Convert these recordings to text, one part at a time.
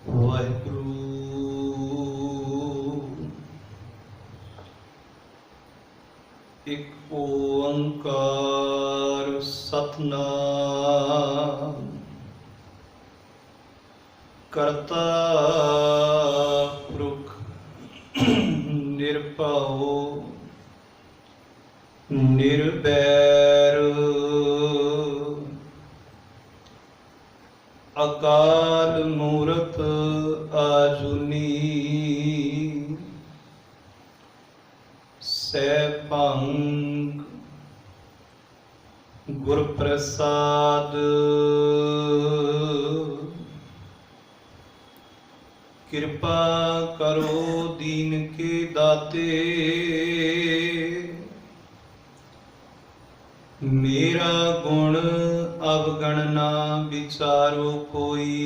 ਵਾਹਿਗੁਰੂ। ਇੱਕ ਓੰਕਾਰ ਸਤਿਨਾਮ ਕਰਤਾ ਪੁਰਖ ਨਿਰਭਉ ਨਿਰਵੈਰ ਅਕਾਲ ਮੂਰਤ ਆਜੂਨੀ ਸੈਭੰ ਗੁਰ ਪ੍ਰਸਾਦ ਕਿਰਪਾ ਕਰੋ ਦੀਨ ਕੇ ਦਾਤੇ ਮੇਰਾ ਗੁਣ ਅਵਗਣ ਨਾ ਵਿਚਾਰੋ ਕੋਈ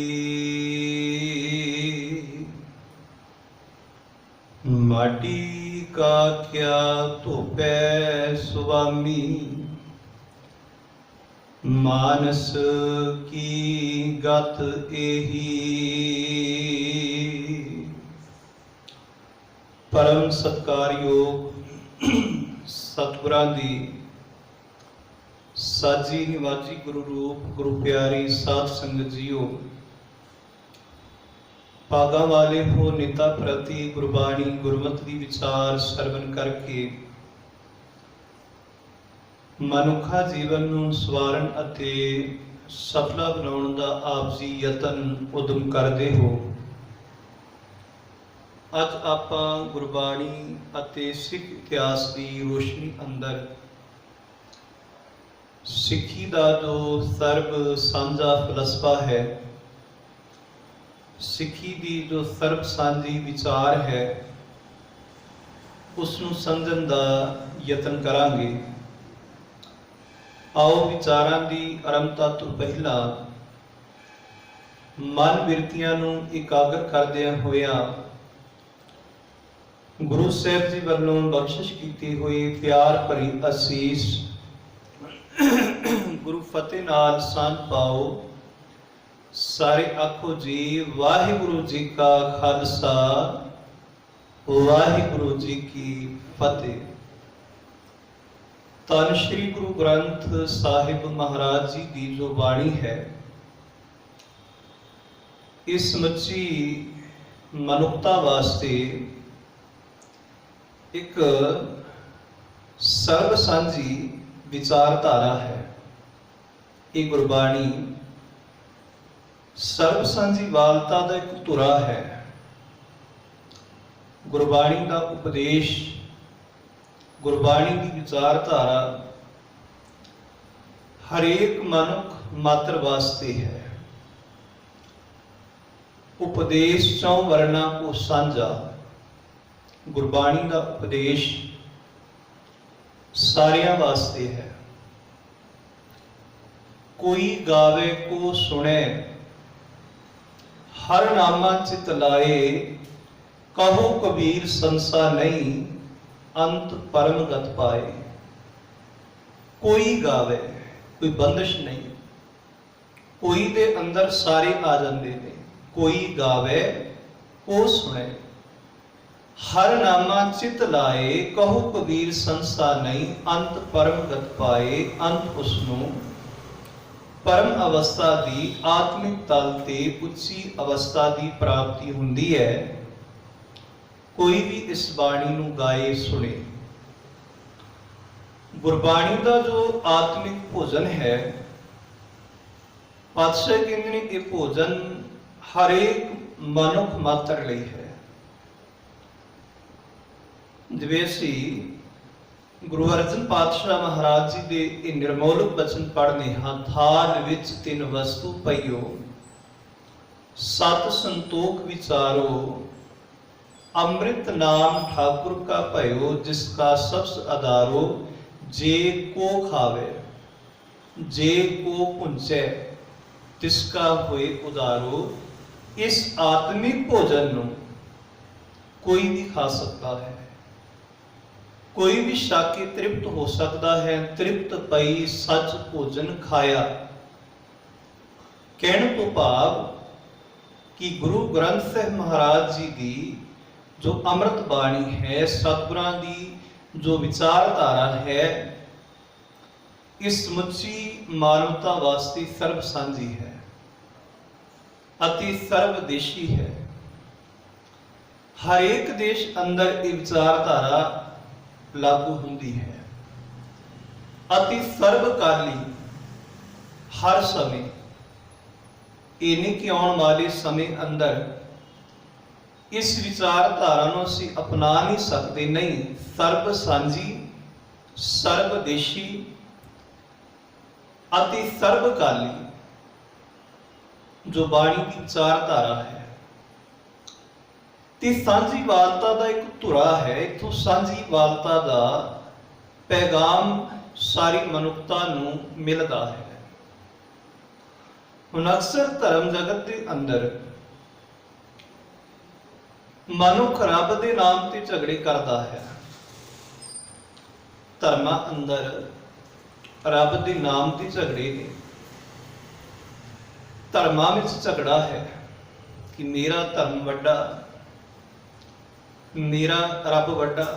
ਮਾਟੀ ਕਾ ਕਿਆ ਧੋਪੈ ਸੁਆਮੀ ਮਾਨਸ ਕੀ ਗਤ ਏਹੀ ਪਰਮ ਸਤਿਕਾਰਯੋਗ ਸਤਿਗੁਰਾਂ ਦੀ ਸਾਜੀ ਨਿਵਾਜੀ ਗੁਰੂ ਰੂਪ ਗੁਰੂ ਪਿਆਰੀ ਸਾਧ ਸੰਗਤ ਜੀਓ, ਭਾਗਾਂ ਵਾਲੇ ਹੋ ਨਿਤਾ ਪ੍ਰਤੀ ਗੁਰਬਾਣੀ ਗੁਰਮਤਿ ਦੀ ਵਿਚਾਰ ਸਰਵਨ ਕਰਕੇ ਮਨੁੱਖਾ ਜੀਵਨ ਨੂੰ ਸਵਾਰਨ ਅਤੇ ਸਫਲਾ ਬਣਾਉਣ ਦਾ ਆਪ ਜੀ ਯਤਨ ਉਦਮ ਕਰਦੇ ਹੋ। ਅੱਜ ਆਪਾਂ ਗੁਰਬਾਣੀ ਅਤੇ ਸਿੱਖ ਇਤਿਹਾਸ ਦੀ ਰੋਸ਼ਨੀ ਅੰਦਰ ਸਿੱਖੀ ਦਾ ਜੋ ਸਰਬ ਸਾਂਝਾ ਫਲਸਫਾ ਹੈ, ਸਿੱਖੀ ਦੀ ਜੋ ਸਰਬ ਸਾਂਝੀ ਵਿਚਾਰ ਹੈ, ਉਸ ਨੂੰ ਸਮਝਣ ਦਾ ਯਤਨ ਕਰਾਂਗੇ। ਆਓ ਵਿਚਾਰਾਂ ਦੀ ਆਰੰਭਤਾ ਤੋਂ ਪਹਿਲਾਂ ਮਨ ਬਿਰਤੀਆਂ ਨੂੰ ਇਕਾਗਰ ਕਰਦਿਆਂ ਹੋਇਆਂ ਗੁਰੂ ਸਾਹਿਬ ਜੀ ਵੱਲੋਂ ਬਖਸ਼ਿਸ਼ ਕੀਤੀ ਹੋਈ ਪਿਆਰ ਭਰੀ ਅਸੀਸ ਗੁਰੂ ਫਤਿਹ ਨਾਲ ਸਾਂਝ ਪਾਓ। ਸਾਰੇ ਆਖੋ ਜੀ ਵਾਹਿਗੁਰੂ ਜੀ ਕਾ ਖਾਲਸਾ ਵਾਹਿਗੁਰੂ ਜੀ ਕੀ ਫਤਿਹ। ਧੰਨ ਸ਼੍ਰੀ ਗੁਰੂ ਗ੍ਰੰਥ ਸਾਹਿਬ ਮਹਾਰਾਜ ਜੀ ਦੀ ਜੋ ਬਾਣੀ ਹੈ, ਇਸ ਸਮੁੱਚੀ ਮਨੁੱਖਤਾ ਵਾਸਤੇ ਇੱਕ ਸਰਬ ਸਾਂਝੀ ਵਿਚਾਰਧਾਰਾ ਹੈ। ਇਹ ਗੁਰਬਾਣੀ ਸਰਬ ਸਾਂਝੀ ਵਾਲਤਾ ਦਾ ਇੱਕ ਧੁਰਾ ਹੈ। ਗੁਰਬਾਣੀ ਦਾ ਉਪਦੇਸ਼, ਗੁਰਬਾਣੀ ਦੀ ਵਿਚਾਰਧਾਰਾ ਹਰੇਕ ਮਨੁੱਖ ਮਾਤਰ ਵਾਸਤੇ ਹੈ। ਉਪਦੇਸ਼ ਚੋਂ ਵਰਨਾ ਕੋ ਸਾਂਝਾ। ਗੁਰਬਾਣੀ ਦਾ ਉਪਦੇਸ਼ ਸਾਰਿਆਂ ਵਾਸਤੇ ਹੈ। ਕੋਈ ਗਾਵੇ ਕੋ ਸੁਣੇ, ਹਰ ਨਾਮਾ ਚਿਤ ਲਾਏ, ਕਹੋ ਕਬੀਰ ਸੰਸਾ ਨਹੀਂ, ਅੰਤ ਪਰਮ ਗਤ ਪਾਏ। ਕੋਈ ਗਾਵੇ, ਕੋਈ ਬੰਦਿਸ਼ ਨਹੀਂ, ਕੋਈ ਦੇ ਅੰਦਰ ਸਾਰੇ ਆ ਜਾਂਦੇ ਨੇ। ਕੋਈ ਗਾਵੇ ਕੋ ਸੁਣੇ, ਹਰ ਨਾਮਾ ਚਿਤ ਲਾਏ, ਕਹੋ ਕਬੀਰ ਸੰਸਾ ਨਹੀਂ, ਅੰਤ ਪਰਮ ਗਤ ਪਾਏ। ਅੰਤ ਉਸਨੂੰ ਪਰਮ ਅਵਸਥਾ ਦੀ, ਆਤਮਿਕ ਤਲ ਤੇ ਉੱਚੀ ਅਵਸਥਾ ਦੀ ਪ੍ਰਾਪਤੀ ਹੁੰਦੀ ਹੈ। ਕੋਈ ਵੀ ਇਸ ਬਾਣੀ ਨੂੰ ਗਾਏ ਸੁਣੇ। ਗੁਰਬਾਣੀ ਦਾ ਜੋ ਆਤਮਿਕ ਭੋਜਨ ਹੈ, ਪਾਤਸ਼ਾਹ ਕਹਿੰਦੇ ਨੇ ਇਹ ਭੋਜਨ ਹਰੇਕ ਮਨੁੱਖ ਮਾਤਰ ਲਈ ਹੈ। ਜਿਵੇਂ ਅਸੀਂ ਗੁਰੂ ਅਰਜਨ ਪਾਤਸ਼ਾਹ ਮਹਾਰਾਜ ਜੀ ਦੇ ਇਹ ਨਿਰਮੋਲਕ ਬਚਨ ਪੜ੍ਹਨੇ ਹਾਂ, ਥਾਲ ਵਿੱਚ ਤਿੰਨ ਵਸਤੂ ਪਈਓ, ਸਤ ਸੰਤੋਖ ਵਿਚਾਰੋ, ਅੰਮ੍ਰਿਤ ਨਾਮ ਠਾकुर का भयो, जिसका सबस आधारो, जे को खावे जे को पुंचे, तिसका होए उदारो। इस आत्मिक भोजन ਨੂੰ कोई भी खा सकता है, कोई भी छक के तृप्त हो सकता है। तृप्त पई सच भोजन खाया, कहण तो भाव कि गुरु ग्रंथ साहिब महाराज जी की जो अमृत बाणी है, सतगुरां की जो विचारधारा है, इस समुची मानवता वास्ते सर्व सांझी है, अति सर्वदेशी है। हर एक देश अंदर ये विचारधारा लागू होंदी है। अति सर्वकाली, हर समय, ये नहीं कि आने वाले समय अंदर इस विचारधारा को असीं अपना नहीं सकते, नहीं, सर्व सांझी, सर्वदेशी, अति सर्वकाली जो बाणी की विचारधारा है, ते सांझीवालता का एक धुरा है। इत्थों सांझीवालता का पैगाम सारी मनुखता नूं मिलदा है। हुण अक्सर धर्म जगत के अंदर मनुख रब के नाम ते झगड़े करता है। धर्म अंदर रब के नाम ते झगड़े ने। धर्मां विच झगड़ा है कि मेरा धर्म वड्डा, मेरा रब वड्डा।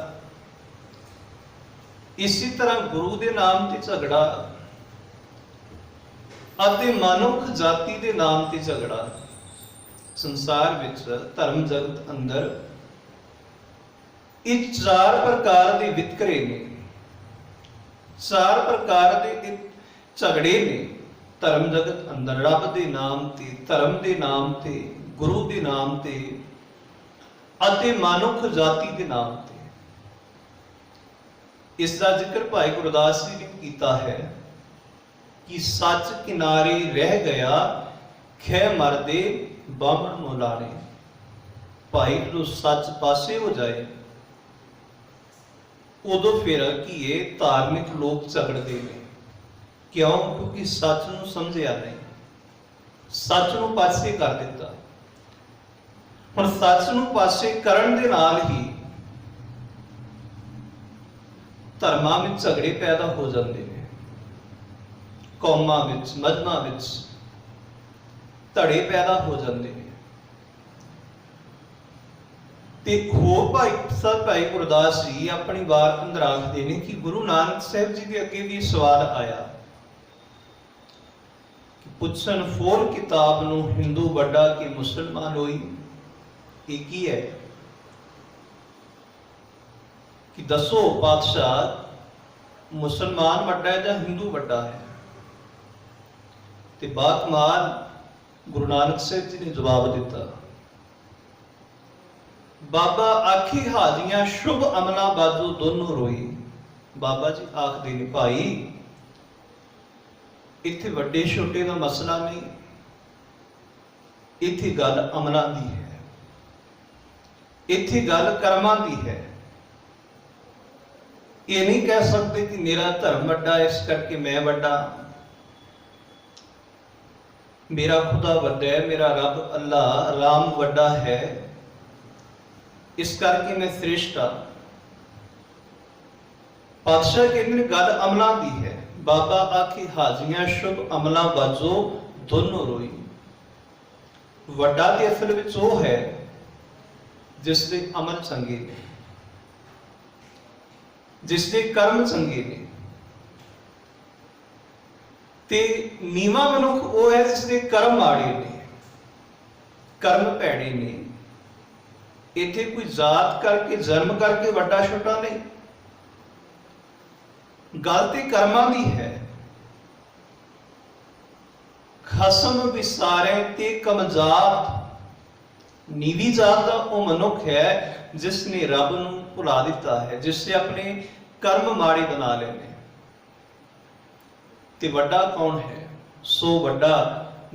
इसी तरह गुरु के नाम ते झगड़ा अते मनुख जाति के नाम ते झगड़ा। संसार विच धर्म जगत अंदर ये चार प्रकार के वितकरे ने, चार प्रकार के झगड़े ने धर्म जगत अंदर। रब के नाम ते, धर्म के नाम ते, गुरु के नाम ते अते मनुख जाति के नाम ते। इसका जिक्र भाई गुरदास जी ने किया है कि सच किनारे रह गया, खै मरदे बामण नूं लाने। भाई जो सच पासे हो जाए उदों फिर कि ये धार्मिक लोग झगड़ते हैं। क्यों? क्योंकि सच नूं समझिया नहीं, सच नूं पासे कर दिता। हुण सच नूं पासे करन दे नाल ही धर्मां विच झगड़े पैदा हो जाते हैं, कौमां विच, मजहबां विच धड़े पैदा हो जाते हैं। ते होर भाई गुरदास जी अपनी वार अंदर आखदे ने कि गुरु नानक साहिब जी के अगे भी सवाल आया कि पुछन फोर किताब नूं हिंदू वड्डा कि मुसलमान होई। ये की है कि दसो पातशाह, मुसलमान वड्डा है या हिंदू वड्डा है? ते बाकमाल गुरु नानक साहिब जी ने जवाब दिता, बाबा आखी हाजियां शुभ अमला बाजू दोनों रोई। बाबा जी आखदे ने भाई इत्थे वड्डे छोटे का मसला नहीं, इत्थे गल अमलां दी है, इत्थे गल कर्मां दी है। ये नहीं कह सकते कि मेरा धर्म वड्डा इस करके मैं वड्डा, मेरा खुदा वड्डा है, मेरा रब अल्लाह राम वड्डा है इस करके मैं श्रेष्ठ हाँ। पातशाह कहते गल अमलां दी है। बाबा आखी हाजियां शुभ अमलां बाजो दोनों रोई। वड्डा ते असल विच वो है जिसदे अमल चंगे ने, जिसदे कर्म चंगे ने। ते नीवा मनुख वो है जिसदे कर्म माड़े ने, कर्म भैड़े ने। इत्थे कोई जात करके, जन्म करके वड्डा छोटा नहीं, गल ते कर्मां दी है। खसम विसारे ते कमजात, नीवी जात का वो मनुख है जिसने रब नूं भुला दिता है, जिससे अपने कर्म माड़े बना लेने। ते वड्डा कौन है? सो वड्डा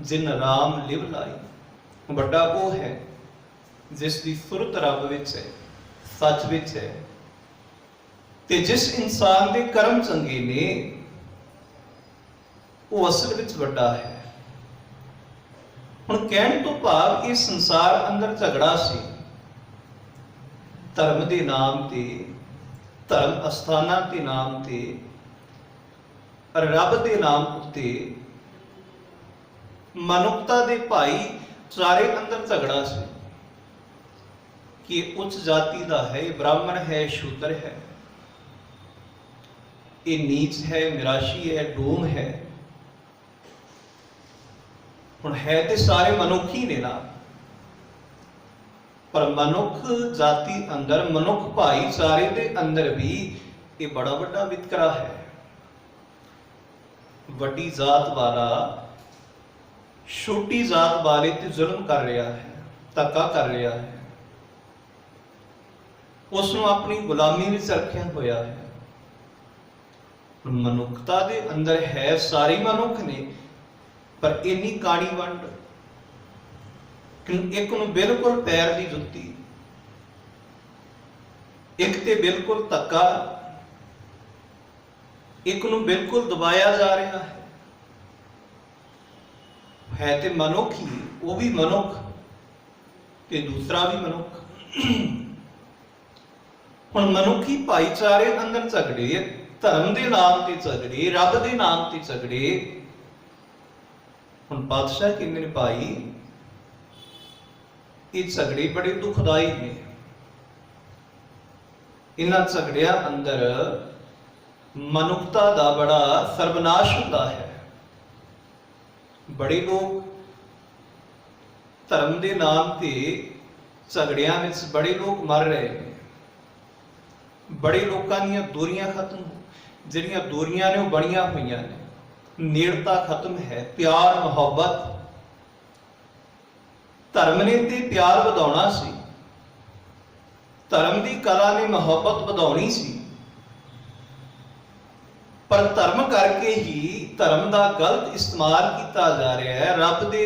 जिन राम लिव लाई। वड्डा वो है जिसकी सुरत रब विच है, सच विच है। ते जिस इंसान दे कर्म चंगे ने वो असल विच वड्डा है। हुण कहण तो भाव इस संसार अंदर झगड़ा सी धर्म के नाम ते, धर्म अस्थानां के नाम ते, रब के नाम उत्ते। मनुखता दे भाई सारे अंदर झगड़ा से कि उच्च जाति का है, ब्राह्मण है, शूद्र है, ये नीच है, मिराशी है, डोम है। हुण है तो सारे मनुख ही ने ना, पर मनुख जाति अंदर, मनुख भाईचारे के अंदर भी ये बड़ा बड़ा वितकरा है। वड्डी जात वाला छोटी जात वाले ते जुल्म कर रहा है, धक्का कर रहा है, उसनों अपनी गुलामी में रखिया होया है। मनुखता दे अंदर है, सारे मनुख ने, पर इन्नी काणी वंड, एक नूं बिल्कुल पैर दी जुत्ती, एक ते बिल्कुल धक्का, एक नूं बिल्कुल दबाया जा रहा है ते मनुख ही, वो भी मनुख ते दूसरा भी मनुख। हुण मनुखी भाईचारे अंदर झगड़े, धर्म के नाम ते झगड़े, रब के नाम ते झगड़े। हुण पातशाह कहंदे ने भाई ये झगड़े बड़े दुखदाई ने, इन्हां झगड़ियां अंदर मनुखता का बड़ा सर्वनाश होता है। बड़े लोग धर्म के नाम से झगड़ियां में बड़े लोग मर रहे हैं, बड़े लोगों दी दूरियां खत्म, जिहड़ियां दूरियां ने वो बणियां हुईयां ने, नेड़ता खत्म है, प्यार मुहब्बत। धर्म ने ते प्यार वधाउणा सी, धर्म की कला ने मुहब्बत वधाउणी सी, पर धर्म करके ही धर्म का गलत इस्तेमाल किया जा रहा है, रब के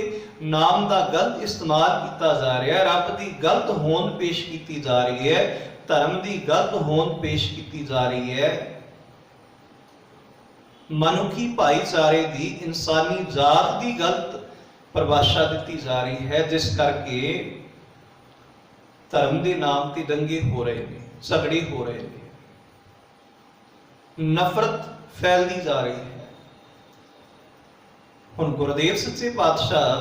नाम का गलत इस्तेमाल किया जा रहा है, रब की गलत होंद पेश की जा रही है, धर्म की गलत होंद पेश की जा रही है। मनुखी भाईचारे की, इंसानी जात की गलत परिभाषा दी जा रही है, जिस करके धर्म के नाम से दंगे हो रहे हैं, झगड़े हो रहे हैं, नफरत फैलती जा रही है। हुण गुरुदेव सच्चे पातशाह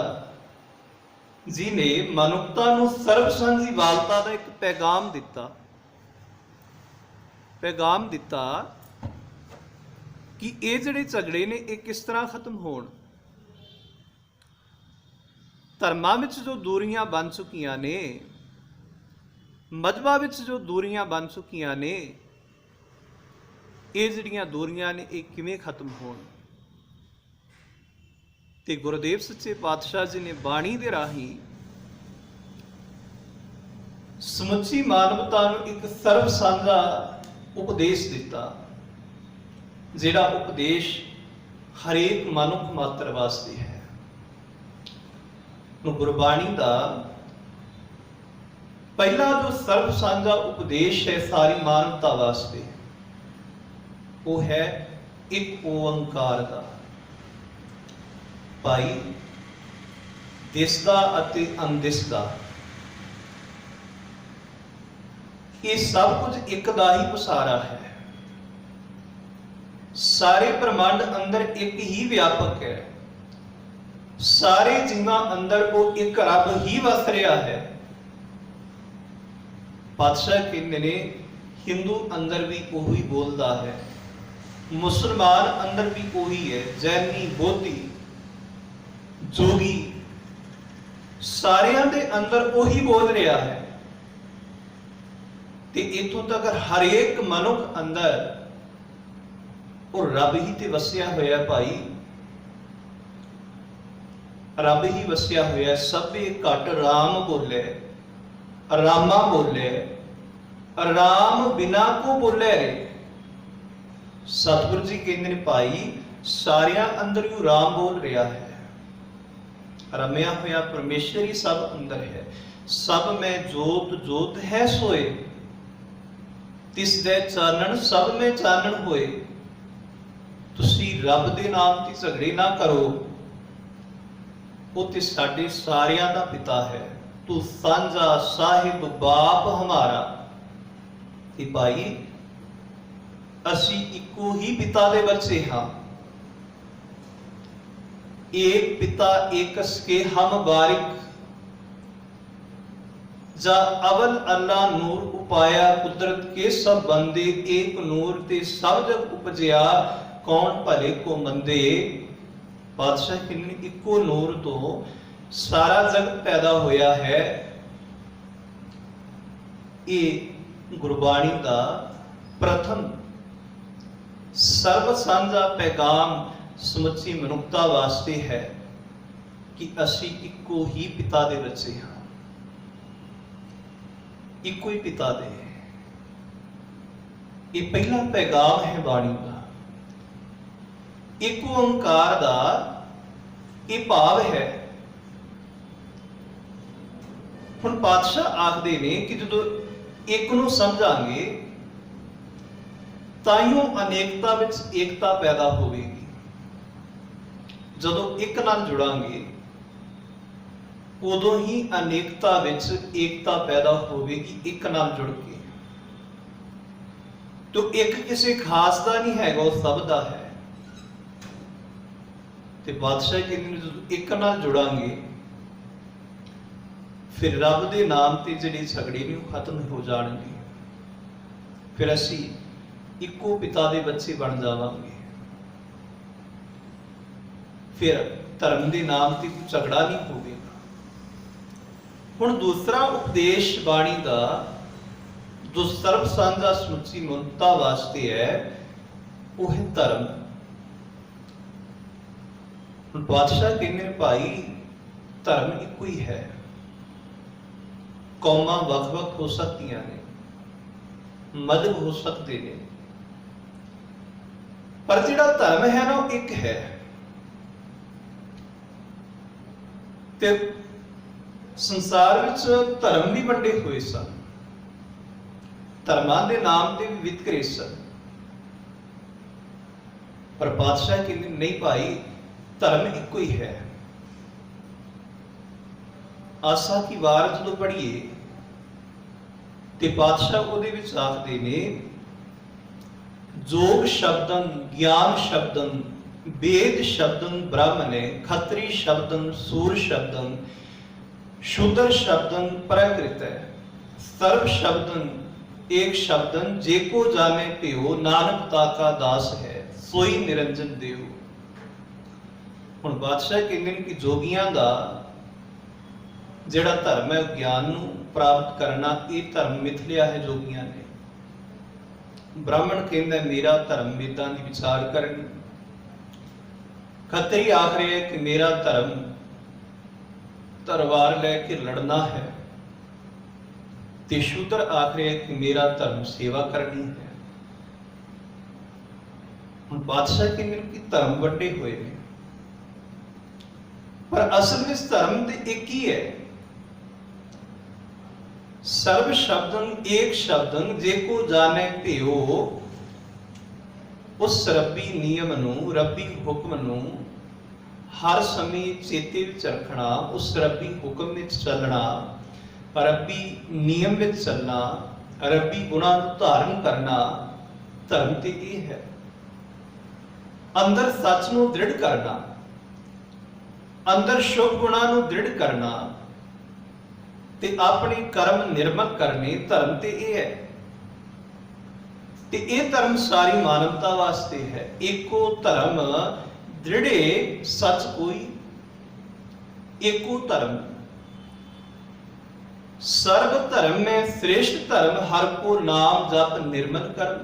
जी ने मनुखता नूं सर्वसांझीवालता का एक पैगाम दिता कि ये जिहड़े झगड़े ने ये किस तरह खत्म होण। धर्मां विच जो दूरियां बन चुकियां ने, मजहबां विच जो दूरियां बन चुकियां ने, ये जिहड़ियां दूरियां ने ये किवें खत्म होण। ते गुरुदेव सच्चे पातशाह जी ने बाणी दे राही समुची मानवता नूं एक सर्व सांझा उपदेश दिता, जिहड़ा उपदेश हरेक मनुख मात्र वास्ते है। गुरबाणी का पहला जो सर्व सांझा उपदेश है सारी मानवता वास्ते, वो है एक ओंकार का। भाई दिसदा अते अनदिसदा ये सब कुछ एक दा ही पसारा है। सारे ब्रह्मांड अंदर एक ही व्यापक है, सारे जीवां अंदर को एक रब ही वस रहा है। पातशाह कहते ने हिंदू अंदर भी वही बोलता है, मुसलमान अंदर भी वही है, जैनी बोधी जोगी सारियां दे अंदर वही बोल रहा है। ते इथों तक हर एक मनुख अंदर वो रब ही ते वसिया होया भाई, रब ही वसिया होया। सबे घट राम बोले, रामा बोले, राम बिना को बोले रे। सतगुरु जी कहते हैं भाई सारिया अंदर यू राम बोल रहा है, रमया होया परमेश्वर ही सब अंदर है। सब में जोत जोत है सोए, तिस दे चानण सब में चानण होए। तुसी रब दे नाम की झगड़े ना करो, वो ते साडे सारियां दा पिता है। तू सांझा साहिब बाप हमारा। कि भाई असी इको ही पिता दे बच्चे हाँ, एक पिता एकस के हम बारिक। जा अवल अल्लाह नूर उपाया कुदरत के सब बंदे एक नूर ते सब जग उपजया कौन भले को मंदे। पातशाह कहने इको नूर तो सारा जगत पैदा होया है। ये गुरबाणी का प्रथम सर्व सांझा पैगाम समुची मनुखता वास्ते है कि असी इको ही पिता दे बच्चे हाँ, इको ही पिता दे। ये पहला पैगाम है बाणी का। एक ओंकार का ये भाव है। हुण पातशाह आखदे ने कि जो एक नूं समझांगे ताइयों अनेकता विच एकता पैदा होवेगी। जदों एक नाल जुड़ांगे उदों ही अनेकता विच एकता पैदा होवेगी। एक नाल जुड़ के तो एक किसी खास का नहीं है, वो सब का है। ते बादशाह कहते एक नाल जुड़ांगे फिर रब दे नाम ते जिहड़े झगड़े ने खत्म हो जाणगे। फिर असी इको पिता दे बच्चे बन जावांगे। फिर धर्म के नाम ते झगड़ा नहीं होवेगा। हुण दूसरा उपदेश बाणी का जो सर्व सांझा समुची मनुखता वास्ते है वो है धर्म। हुण बादशाह कहने भाई धर्म इको ही है। कौमां वख-वख हो सकदियां ने, मजहब हो सकते हैं, पर जिहड़ा धर्म है ना वो एक है। ते संसार विच धर्म भी वंडे हुए सन, धर्मां दे नाम ते भी वितकरे सन, पर बादशाह कहते नहीं भाई धर्म इको ही है। आसा की वार जो पढ़िए ते बादशाह उहदे विच आखदे ने जोग शब्दन ज्ञान शब्दन वेद शब्दन ब्रह्म ने खत्री शब्दन सूर शब्दन शूद्र शब्दन प्रकृत है सर्व शब्दन एक शब्दन जेको जाने पियो नानक ताका दास है सोई निरंजन देव। हुण बादशाह कहते हैं कि जोगियां दा जिहड़ा धर्म है ज्ञान नूं प्राप्त करना, ये धर्म मिथ लिया है जोगियां ने। ब्राह्मण कहता मेरा धर्म वेदां दी विचार करनी, खत्री आख रहे है कि मेरा धर्म तलवार लैके लड़ना है, ते शूद्र आख रहे है कि मेरा धर्म सेवा करनी है। हुण बादशाह कहते कि धर्म वड्डे हुए ने, पर असल में धर्म ते एक ही है। सर्व शब्दन एक शब्दन जेको जाने पियो, उस रब्बी नियम नूं रब्बी हुक्म नूं हर समय चेते विच रखना, उस रब्बी हुक्म विच चलना, रब्बी नियम विच चलना, रब्बी गुणां नूं धारण करना, धर्म ते इह है। अंदर सच नूं दृढ़ करना, अंदर शुभ गुणां नूं दृढ़ करना ते अपने कर्म निर्मल करने, धर्म ते इह है। ते इह धर्म सारी मानवता वास्ते है। एको धर्म दृढ़े सच कोई, एको धर्म सर्व धर्म में श्रेष्ठ धर्म हर को नाम जप निर्मल कर्म।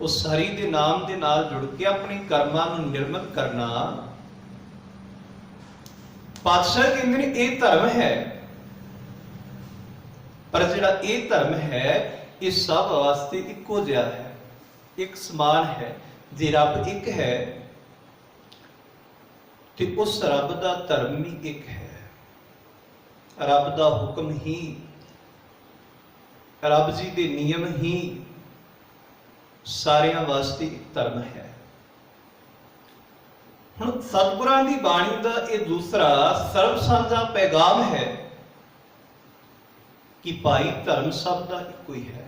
उस हरि दे नाम दे नाल जुड़ के अपने कर्मां नूं निर्मल करना। पातशाह कहते हैं ये धर्म है, पर जिहड़ा ये धर्म है ये सब वास्ते इको जिहा है, एक समान है। जे रब एक है तो उस रब का धर्म भी एक है। रब का हुक्म ही, रब जी के नियम ही सारियां वास्ते एक धर्म है। हुण सतगुरां दी बाणी का यह दूसरा सर्व सांझा पैगाम है कि भाई धर्म सब का इको ही है,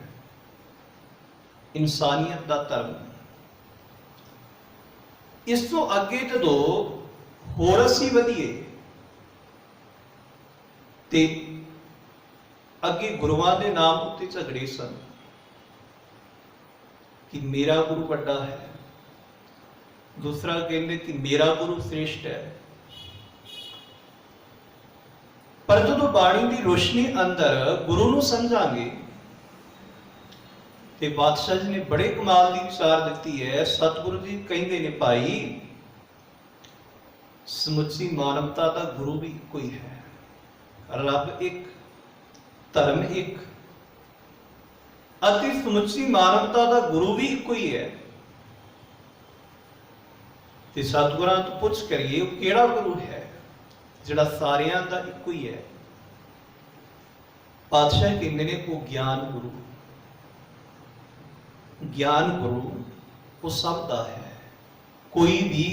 इंसानियत का धर्म। इस तो अगे जदों होर असीं वधीए ते अगे गुरुआं दे नाम उत्ते झगड़े सन कि मेरा गुरु वड्डा है, दूसरा कहते कि मेरा गुरु श्रेष्ठ है। पर जो बाणी की रोशनी अंदर गुरु नूं समझांगे ते बादशाह जी ने बड़े कमाल की विचार दी है। सतगुरु जी कहते ने भाई समुची मानवता का गुरु भी इको ही है, रब एक, धर्म एक, अति समुची मानवता का गुरु भी इको ही है। ते सतगुरां तो पुछ करिए वो केड़ा गुरु है जिहड़ा सारियां दा इको ही है। पातशाह कहते ने वो ज्ञान गुरु, ज्ञान गुरु वो सब दा है, कोई भी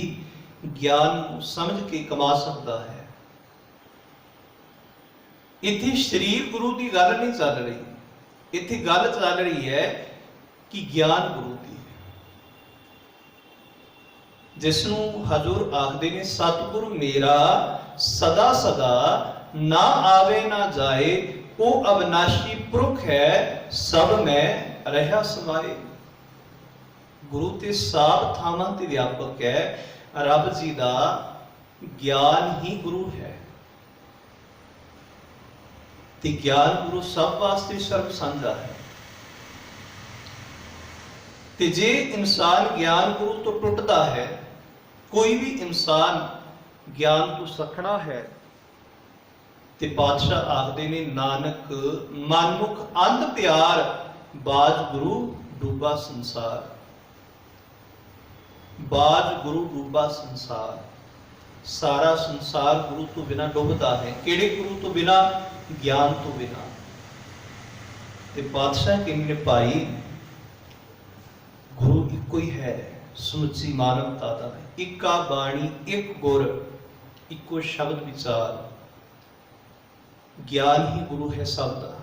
ज्ञान समझ के कमा सकता है। इत्थे शरीर गुरु की गल नहीं चल रही, इत्थे गल चल रही है कि ज्ञान गुरु की, जिसनों हजूर आखदे ने सतगुरु मेरा सदा सदा ना आवे ना जाए, वो अविनाशी पुरख है सब में रहा समाए। गुरु ते सब थावां ते व्यापक है, रब जी दा ज्ञान ही गुरु है। ते ज्ञान गुरु सब वास्ते सर्व साझा है। ते जे इंसान ज्ञान गुरु तो टुटता है, कोई भी इंसान ज्ञान तो सखना है, ते पातशाह आखदे ने नानक मनमुख अंध प्यार, बाज गुरु डूबा संसार। बाज गुरु डूबा संसार, सारा संसार गुरु तो बिना डूबता है। केड़े गुरु तो बिना? ज्ञान तो बिना। ते पातशाह कहने भाई गुरु इको ही है, समुची मानवता का, इक्का बाणी एक गुर, इको शब्द विचार, ज्ञान ही गुरु है सब का।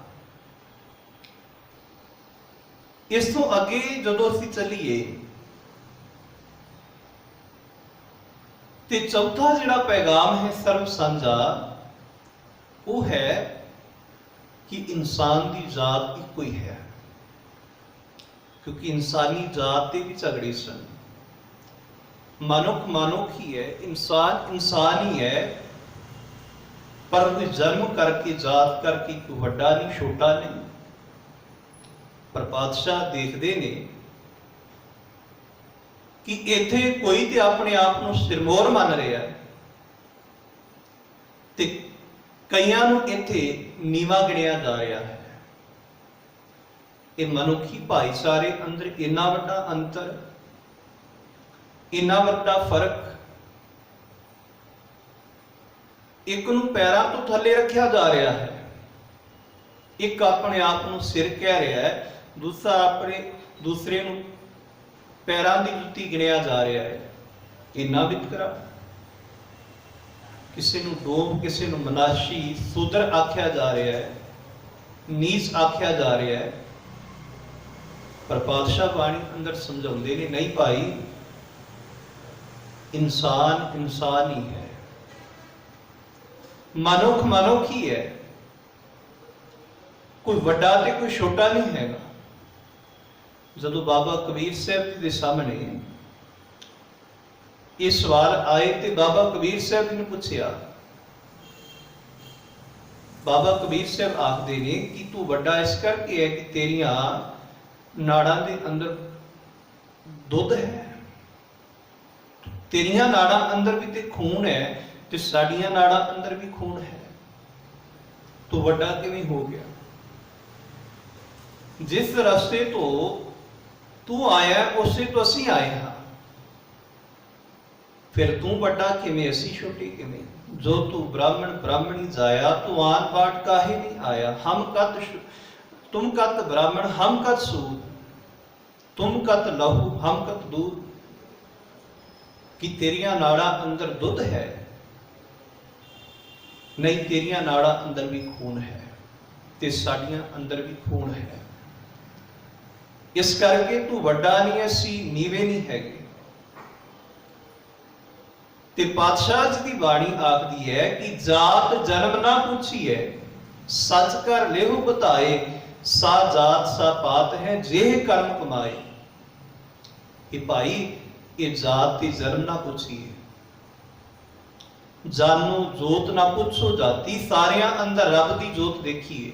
इस तो अगे जदों असीं चलीए ते चौथा जिहड़ा पैगाम है सर्व साझा, वो है कि इंसान की जात इको ही है, क्योंकि इंसानी जात के भी झगड़े सन। मनुख मनुख ही है, इंसान इंसान ही है, पर कोई जन्म करके जात करके कोई वड्डा नहीं छोटा नहीं। पर पातशाह देखते ने कि इत्थे कोई तो अपने आप को सिरमौर मन रहा है, ते कईयां नूं इत्थे नीवा गिणिया जा रहा है। ये मनुखी भाईचारे अंदर इन्ना वड्डा अंतर, इन्ना वड्डा फर्क, एक नूं पैरां तो थले रखा जा रहा है, एक अपने आप को सिर कह रहा है, दूसरा अपने दूसरे नूं पैरां दी जुत्ती गिणिया जा रहा है। इन्ना वितकरा, किसी नूं डोम, किसी नूं मनाशी, सूदर आख्या जा रहा है, नीच आख्या जा रहा है। पर पातशाह बाणी अंदर समझाउंदे ने नहीं भाई, इंसान इंसान ही है, मनुख मनुख ही है, कोई वड्डा ते कोई छोटा नहीं हैगा। जदों बाबा कबीर साहब जी के सामने ये सवाल आए तो बाबा कबीर साहब जी ने पूछया, बाबा कबीर साहब आखदे ने कि तू वड्डा इस करके है कि तेरिया नाड़ां दे अंदर दुध है, तेरिया नाड़ां अंदर भी ते खून है, ते साडियां नाड़ां अंदर भी खून है, तो वड्डा किवें हो गया? जिस रास्ते तो तू आया उसे तो असी आए हाँ, फिर तू वड्डा किवें असी छोटे किवें? जो तू ब्राह्मण ब्राह्मणी जाया, तू आन बाट काहे नहीं आया? हम कत तुम कत ब्राह्मण हम कत सूद, तुम कत लहू हम कत दूध। कि तेरिया नाड़ा अंदर दुध है? नहीं, तेरिया नाड़ा अंदर भी खून है, ते साडियां अंदर भी खून है। इस करके तू वड्डा नहीं, असी नीवे नहीं हैगे। ते पातशाह जी की बाणी आखदी है कि जात जन्म ना पूछी है, सच कर लेहु बताए, सा जात सा पात है जेह कर्म कमाए। ये भाई ये जात की जन्म ना पूछिए, जानो जोत ना पूछो जाती, सारिया अंदर रब की जोत देखिए,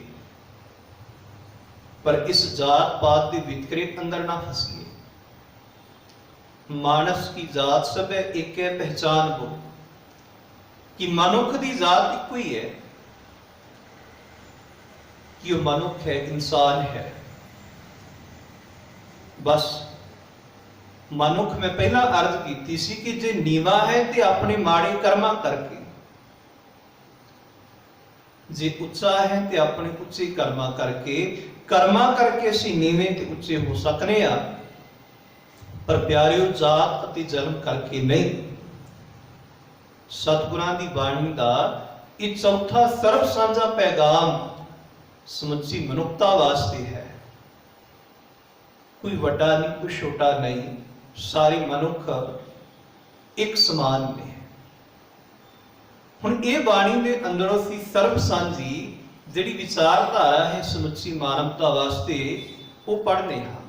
पर इस जात पात के वितकरे अंदर ना फसिए। मानस की जात सब है एक है, पहचान हो कि मनुख की जात एक ही है, कि वह मनुख है, इंसान है। बस मनुख में पहला अर्ज की सी कि जे नीवा है तो अपने माड़े कर्मा करके, जे उच्चा है तो अपने उच्चे कर्मा करके असी नीवे ते उच्चे हो सकने आ, पर प्यारियो जात अति जन्म करके नहीं। सतगुरां दी बाणी दा ये चौथा सर्व सांझा पैगाम समुची मनुखता वास्ते है। कोई वड्डा नहीं, कोई छोटा नहीं, सारे मनुख एक समान ने। हुण ये बाणी दे अंदरों सी सर्व सांझी जिहड़ी विचारधारा है समुची मानवता वास्ते वो पढ़ने हाँ,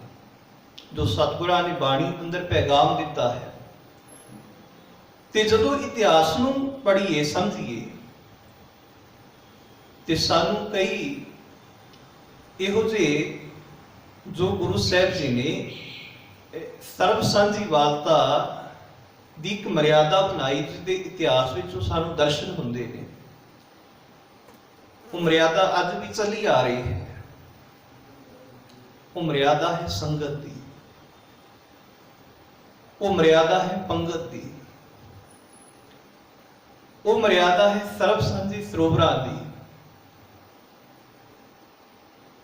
जो सतगुरां ने बाणी अंदर पैगाम दिता है। ते जदों इतिहास नूं पढ़ीए समझिए ते सानूं कई इहो जे जो गुरु साहब जी ने सर्व सांझी वालता दी एक मर्यादा बनाई, जिसके इतिहास विचों सानूं दर्शन हुंदे ने। वो मर्यादा अज भी चली आ रही है। वो मर्यादा है संगत दी, वो मर्यादा है पंगत दी, वो मर्यादा है सर्व सांझी सरोवरां दी,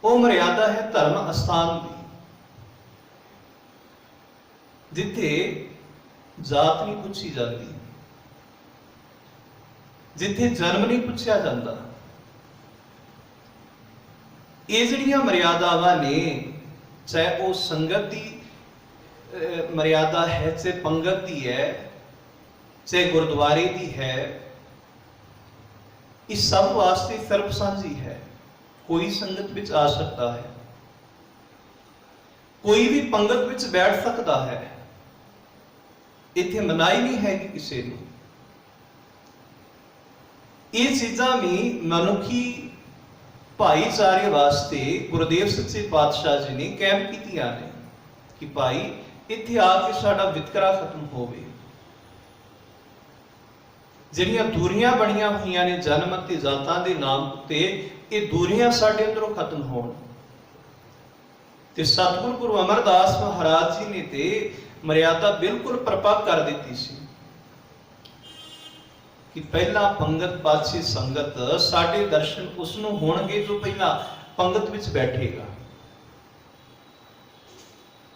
वो मर्यादा है धर्म अस्थान दी, जिथे जात नहीं पूछी जाती, जिथे जन्म नहीं पूछा जाता। ये जिहड़ियां मर्यादावां ने, चाहे वो संगत की मर्यादा है, चाहे पंगत की है, चाहे गुरुद्वारे की है, इस सब वास्ते सर्व सांझी है। कोई संगत विच आ सकता है, कोई भी पंगत विच बैठ सकता है, इत्थे मनाही नहीं है कि किसी को। ये चीज़ां भी मनुखी भाईचारे वास्ते गुरुदेव सच्चे पातशाह जी ने कैम कीतियां ने कि भाई इत्थे आके साडा वितकरा खत्म होवे। जिहड़ियां दूरियां बणियां होईयां ने जन्म ते जातां दे नाम उत्ते, ये दूरियां साडे अंदरों खत्म होण। ते सतगुरु गुरु अमरदास महाराज जी ने ते मर्यादा बिल्कुल प्रपक कर दी सी कि पहला पंगत पाछे संगत, साडे दर्शन उसनूं होणगे जो पहला पंगत विच बैठेगा।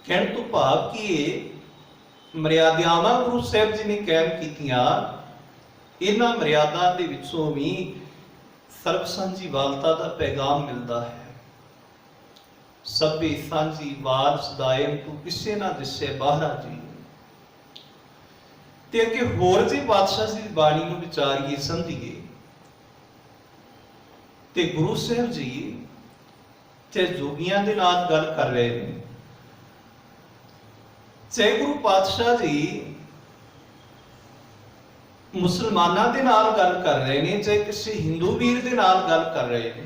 कहण तो भाव कि मर्यादावां गुरु साहब जी ने कायम कीतियां, इन्हां मर्यादा दे विचों भी सर्व सांझी वालता दा पैगाम मिलता है। सभी सांझी वार सदायम तू किसे ना दिसे बाहरा जी। ते अगे होर जे पातशाह जी दी बाणी नूं विचारीए समझीए ते गुरु साहब जी चाहे जोगियां दे नाल गल कर रहे हैं, चाहे गुरु पातशाह जी मुसलमानां दे नाल गल कर रहे हैं, चाहे किसी हिंदू वीर दे नाल गल कर रहे हैं,